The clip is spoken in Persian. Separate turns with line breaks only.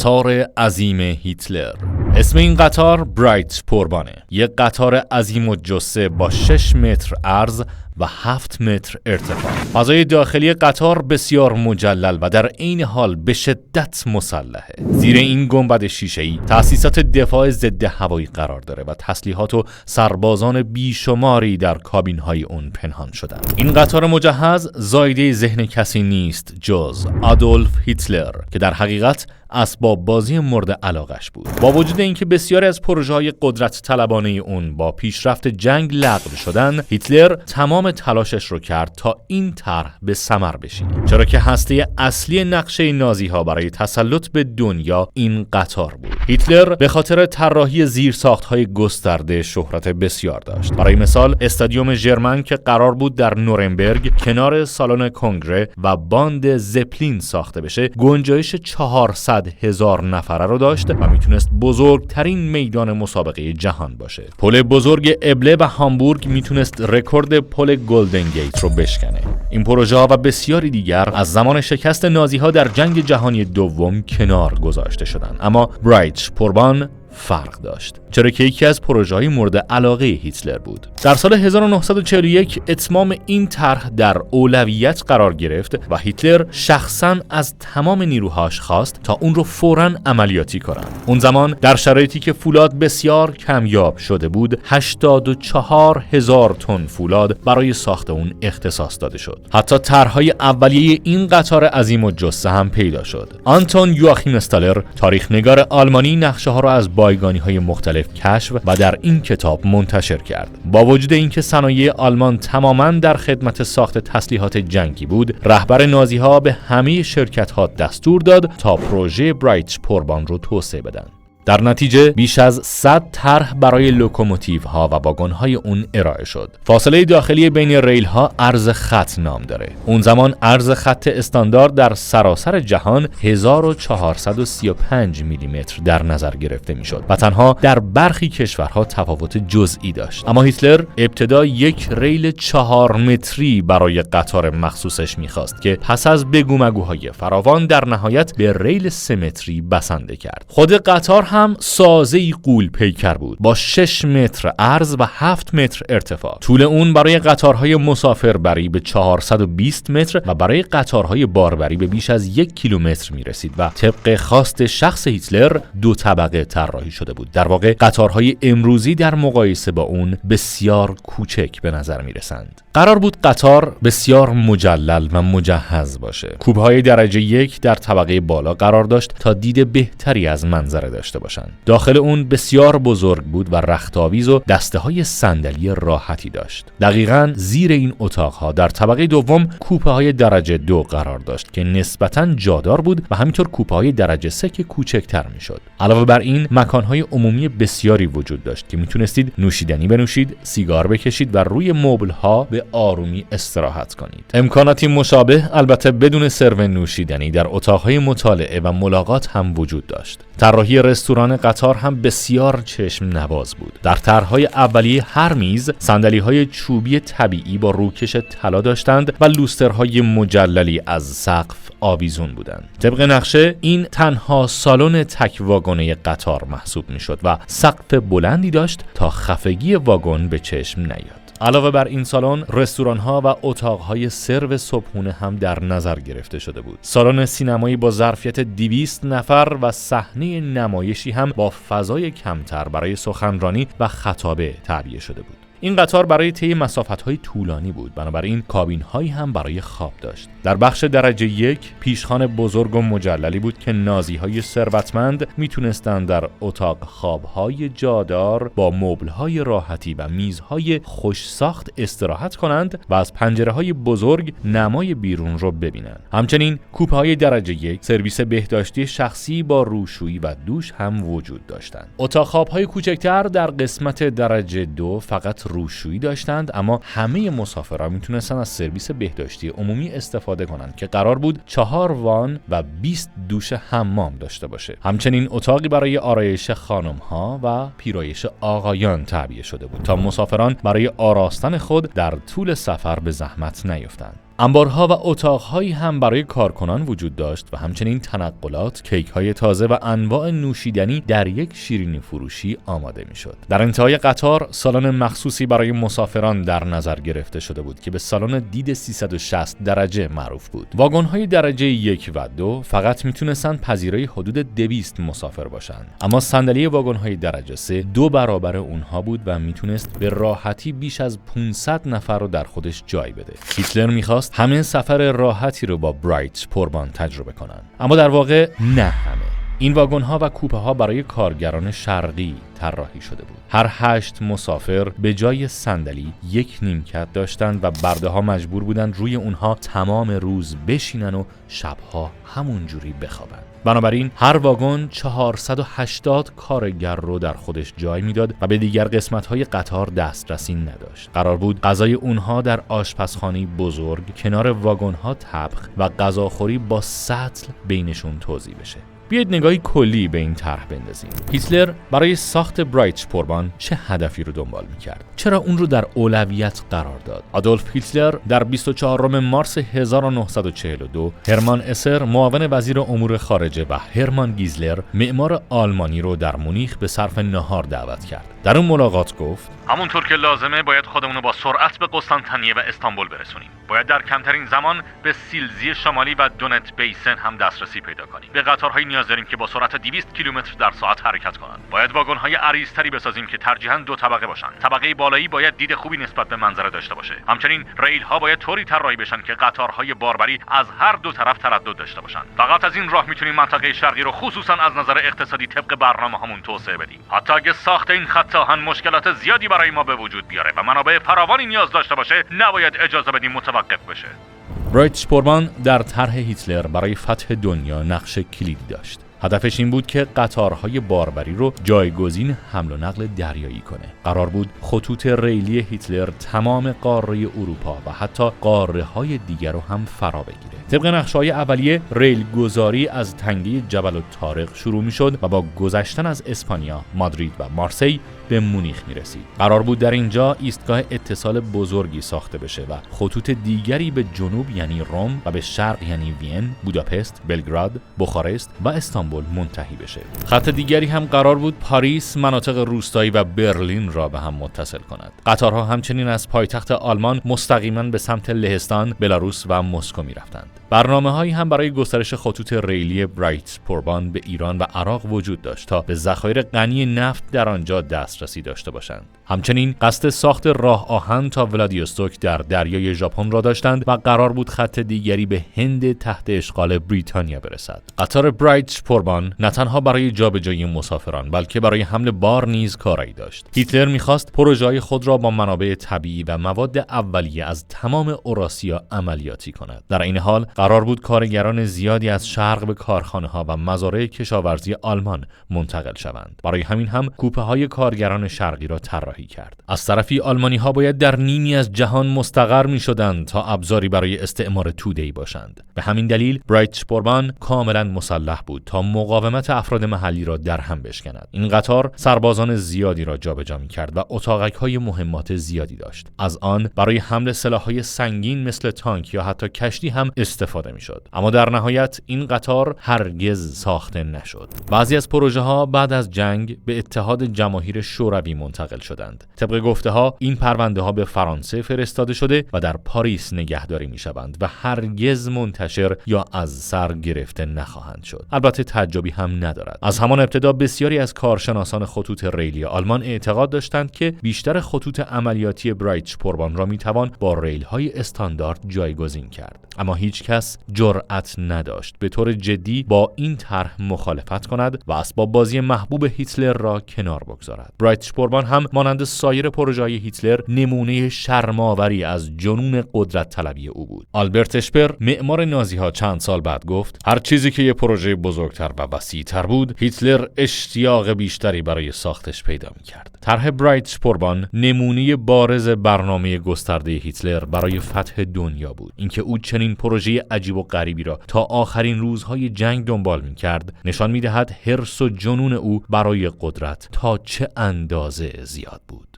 قطار عظیم هیتلر. اسم این قطار برایت پوربانه، یک قطار عظیم الجثه با 6 متر عرض و 7 متر ارتفاع. فضای داخلی قطار بسیار مجلل و در عین حال به شدت مسلحه. زیر این گنبد شیشه‌ای تأسیسات دفاع ضد هوایی قرار داره و تسلیحات و سربازان بیشماری در کابین‌های اون پنهان شدن. این قطار مجهز زایده ذهن کسی نیست جز آدولف هیتلر که در حقیقت اسباب بازی مورد علاقش بود. با وجود اینکه بسیاری از پروژه‌های قدرت طلبانه اون با پیشرفت جنگ لغو شدن، هیتلر تمام تلاشش رو کرد تا این طرح به ثمر بشینه، چرا که هسته اصلی نقشه نازی‌ها برای تسلط به دنیا این قطار بود. هیتلر به خاطر طراحی زیرساخت‌های گسترده شهرت بسیار داشت. برای مثال استادیوم ژرمن که قرار بود در نورنبرگ کنار سالن کنگره و باند زپلین ساخته بشه، گنجایش 400,000 نفره رو داشت و میتونست بزرگترین میدان مسابقه جهان باشه. پل بزرگ ابله و هامبورگ میتونست رکورد پل گلدن گیت رو بشکنه. این پروژه ها و بسیاری دیگر از زمان شکست نازی‌ها در جنگ جهانی دوم کنار گذاشته شدند، اما برایت پوربان فرق داشت، چرا که یکی از پروژه‌های مورد علاقه هیتلر بود. در سال 1941 اتمام این طرح در اولویت قرار گرفت و هیتلر شخصاً از تمام نیروهاش خواست تا اون رو فوراً عملیاتی کنند. اون زمان در شرایطی که فولاد بسیار کمیاب شده بود، 84,000 تن فولاد برای ساخت اون اختصاص داده شد. حتی طرح‌های اولیه این قطار عظیم الجثه هم پیدا شد. آنتون یواخیم استالر، تاریخ‌نگار آلمانی، نقشه‌ها را از بایگانی‌های مختلف کشف و در این کتاب منتشر کرد. با وجود اینکه صنایع آلمان تماماً در خدمت ساخت تسلیحات جنگی بود، رهبر نازی‌ها به همه شرکت‌ها دستور داد تا پروژه برایت پوربان رو توسعه بدن. در نتیجه بیش از 100 طرح برای لوکوموتیوها و واگن‌های اون ارائه شد. فاصله داخلی بین ریل‌ها عرض خط نام داره. اون زمان عرض خط استاندارد در سراسر جهان 1435 میلیمتر در نظر گرفته میشد و تنها در برخی کشورها تفاوت جزئی داشت. اما هیتلر ابتدا یک ریل 4 متری برای قطار مخصوصش می‌خواست که پس از بگو مگوهای فراوان در نهایت به ریل 3 متری بسنده کرد. خود قطار هم سازه‌ای غول پیکر بود با 6 متر عرض و 7 متر ارتفاع. طول اون برای قطارهای مسافربری به 420 متر و برای قطارهای باربری به بیش از 1 کیلومتر میرسید و طبق خواست شخص هیتلر 2 طبقه طراحی شده بود. در واقع قطارهای امروزی در مقایسه با اون بسیار کوچک به نظر میرسند. قرار بود قطار بسیار مجلل و مجهز باشه. کوب‌های درجه 1 در طبقه بالا قرار داشت تا دید بهتری از منظره داشته باشند. داخل اون بسیار بزرگ بود و رخت‌آویز و دسته‌های صندلی راحتی داشت. دقیقاً زیر این اتاق‌ها در طبقه دوم کوپه‌های درجه 2 قرار داشت که نسبتاً جادار بود و همینطور کوپه‌های درجه 3 که کوچکتر میشد. علاوه بر این مکان‌های عمومی بسیاری وجود داشت که میتونستید نوشیدنی بنوشید، سیگار بکشید و روی مبل‌ها به آرومی استراحت کنید. امکاناتی مشابه البته بدون سرو نوشیدنی در اتاق‌های مطالعه و ملاقات هم وجود داشت. طراحی رستوران قطار هم بسیار چشم نواز بود. در طرح‌های اولیه هر میز صندلی‌های چوبی طبیعی با روکش طلا داشتند و لوسترهای مجللی از سقف آویزون بودند. طبق نقشه این تنها سالن تک واگنه قطار محسوب می‌شد و سقف بلندی داشت تا خفگی واگن به چشم نیاد. علاوه بر این سالن، رستوران‌ها و اتاق‌های سرو صبحونه هم در نظر گرفته شده بود. سالن سینمایی با ظرفیت 200 نفر و صحنه نمایشی هم با فضای کمتر برای سخنرانی و خطابه تعبیه شده بود. این قطار برای طی مسافت‌های طولانی بود، بنابراین کابین‌هایی هم برای خواب داشت. در بخش درجه 1 پیشخوان بزرگ و مجللی بود که نازی‌های ثروتمند میتونستند در اتاق خواب‌های جادار با مبل‌های راحتی و میزهای خوش ساخت استراحت کنند و از پنجره‌های بزرگ نمای بیرون رو ببینند. همچنین کوپه‌های درجه 1 سرویس بهداشتی شخصی با روشویی و دوش هم وجود داشتند. اتاق خواب‌های کوچکتر در قسمت درجه 2 فقط روشویی داشتند، اما همه مسافرها میتونستن از سرویس بهداشتی عمومی استفاده کنند که قرار بود 4 وان و 20 دوش حمام داشته باشه. همچنین اتاقی برای آرایش خانم‌ها و پیرایش آقایان تعبیه شده بود تا مسافران برای آراستن خود در طول سفر به زحمت نیفتند. انبارها و اتاقهایی هم برای کارکنان وجود داشت و همچنین تنقلات، کیک‌های تازه و انواع نوشیدنی در یک شیرینی فروشی آماده می‌شد. در انتهای قطار سالن مخصوصی برای مسافران در نظر گرفته شده بود که به سالن دید 360 درجه معروف بود. واگن‌های درجه 1 و 2 فقط میتونستن پذیرای حدود 200 مسافر باشند، اما صندلی واگن‌های درجه 3 2 برابر اونها بود و میتونست به راحتی بیش از 500 نفر رو در خودش جای بده. هیتلر میخواست همه سفر راحتی رو با برایت پوربان تجربه کنن، اما در واقع نه همه. این واگن‌ها و کوپه‌ها برای کارگران شرقی طراحی شده بود. هر 8 مسافر به جای صندلی یک نیمکت داشتند و برده‌ها مجبور بودند روی اونها تمام روز بشینن و شبها همونجوری بخوابن. بنابراین هر واگن 480 کارگر رو در خودش جای میداد و به دیگر قسمت‌های قطار دسترسی نداشت. قرار بود غذای اونها در آشپزخانه بزرگ کنار واگن‌ها طبخ و غذاخوری با سطل بینشون توزیع بشه. بیایید نگاهی کلی به این طرح بندازیم. هیتلر برای ساخت برایت پوربان چه هدفی رو دنبال می‌کرد؟ چرا اون رو در اولویت قرار داد؟ آدولف هیتلر در 24 مارس 1942 هرمان اسر معاون وزیر امور خارجه و هرمان گیزلر معمار آلمانی رو در مونیخ به صرف نهار دعوت کرد. در اون ملاقات گفت: همونطور که لازمه باید خودمون رو با سرعت به قسطنطنیه و استانبول برسونیم. باید در کمترین زمان به سیلزی شمالی و دونت بیسن هم دسترسی پیدا کنیم. به قطارهای نیاز داریم که با سرعت 200 کیلومتر در ساعت حرکت کنند. باید واگن‌های عریض‌تری بسازیم که ترجیحاً 2 طبقه باشن. طبقه بالایی باید دید خوبی نسبت به منظره داشته باشه. همچنین ریل‌ها باید طوری طراحی بشن که قطارهای باربری از هر دو طرف تردد داشته باشن. فقط از این راه میتونیم منطقه شرقی رو خصوصاً از نظر اقتصادی طبق برنامه‌هامون توسعه بدیم. حتی اگه ساخت این خط آهن مشکلات زیادی برای ما به وجود بیاره و منابع فراوانی نیاز داشته باشه، نباید اجازه بدیم متوقف بشه. برایت پوربان در طرح هیتلر برای فتح دنیا نقش کلیدی داشت. هدفش این بود که قطارهای باربری رو جایگزین حمل و نقل دریایی کنه. قرار بود خطوط ریلی هیتلر تمام قاره اروپا و حتی قاره‌های دیگر رو هم فرا بگیره. طبق نقشه‌های اولیه ریل گذاری از تنگه جبل الطارق شروع می‌شد و با گذشتن از اسپانیا، مادرید و مارسی به مونیخ می‌رسید. قرار بود در اینجا ایستگاه اتصال بزرگی ساخته بشه و خطوط دیگری به جنوب یعنی روم و به شرق یعنی وین، بوداپست، بلگراد، بخارست و استانبول منتهی بشه. خط دیگری هم قرار بود پاریس، مناطق روستایی و برلین را به هم متصل کند. قطارها همچنین از پایتخت آلمان مستقیما به سمت لهستان، بلاروس و مسکو می‌رفتند. برنامه‌هایی هم برای گسترش خطوط ریلی برایت پوربان به ایران و عراق وجود داشت تا به ذخایر غنی نفت در آنجا دسترسی داشته باشند. همچنین قصد ساخت راه آهن تا ولادیوستوک در دریای ژاپن را داشتند و قرار بود خط دیگری به هند تحت اشغال بریتانیا برسد. قطار برایت پوربان نه تنها برای جابجایی مسافران بلکه برای حمل بار نیز کاری داشت. هیتلر می‌خواست پروژه‌های خود را با منابع طبیعی و مواد اولیه از تمام اوراسیا عملیاتی کند. در این حال قرار بود کارگران زیادی از شرق به کارخانه‌ها و مزارع کشاورزی آلمان منتقل شوند. برای همین هم کوپه‌های کارگران شرقی را طراحی کرد. از طرفی آلمانی‌ها باید در نیمی از جهان مستقر می‌شدند تا ابزاری برای استعمار توده‌ای باشند. به همین دلیل برایت پوربان کاملا مسلح بود تا مقاومت افراد محلی را در هم بشکند. این قطار سربازان زیادی را جابجا می‌کرد و اتاقک‌های مهمات زیادی داشت. از آن برای حمل سلاح‌های سنگین مثل تانک یا حتی کشتی هم استفاده می‌شد. اما در نهایت این قطار هرگز ساخته نشد. بعضی از پروژه‌ها بعد از جنگ به اتحاد جماهیر شوروی منتقل شدند. طبق گفته‌ها این پرونده‌ها به فرانسه فرستاده شده و در پاریس نگهداری می‌شوند و هرگز منتشر یا از سر گرفته نخواهند شد. البته تعجبی هم ندارد. از همان ابتدا بسیاری از کارشناسان خطوط ریلی آلمان اعتقاد داشتند که بیشتر خطوط عملیاتی برایت پوربان را می‌توان با ریل‌های استاندارد جایگزین کرد. اما هیچ کس جرأت نداشت به طور جدی با این طرح مخالفت کند و اسباب بازی محبوب هیتلر را کنار بگذارد. برایت پوربان هم مانند سایر پروژه‌های هیتلر نمونه شرم‌آوری از جنون قدرت طلبی او بود. آلبرت اشپر معمار نازی‌ها چند سال بعد گفت: هر چیزی که یه پروژه بزرگتر و وسیع‌تر بود، هیتلر اشتیاق بیشتری برای ساختش پیدا می‌کرد. طرح برایت پوربان نمونه بارز برنامه گسترده هیتلر برای فتح دنیا بود. اینکه او چنین پروژه عجیب و غریبی را تا آخرین روزهای جنگ دنبال می‌کرد، نشان می‌دهد حرص و جنون او برای قدرت تا چه اندازه زیاد بود.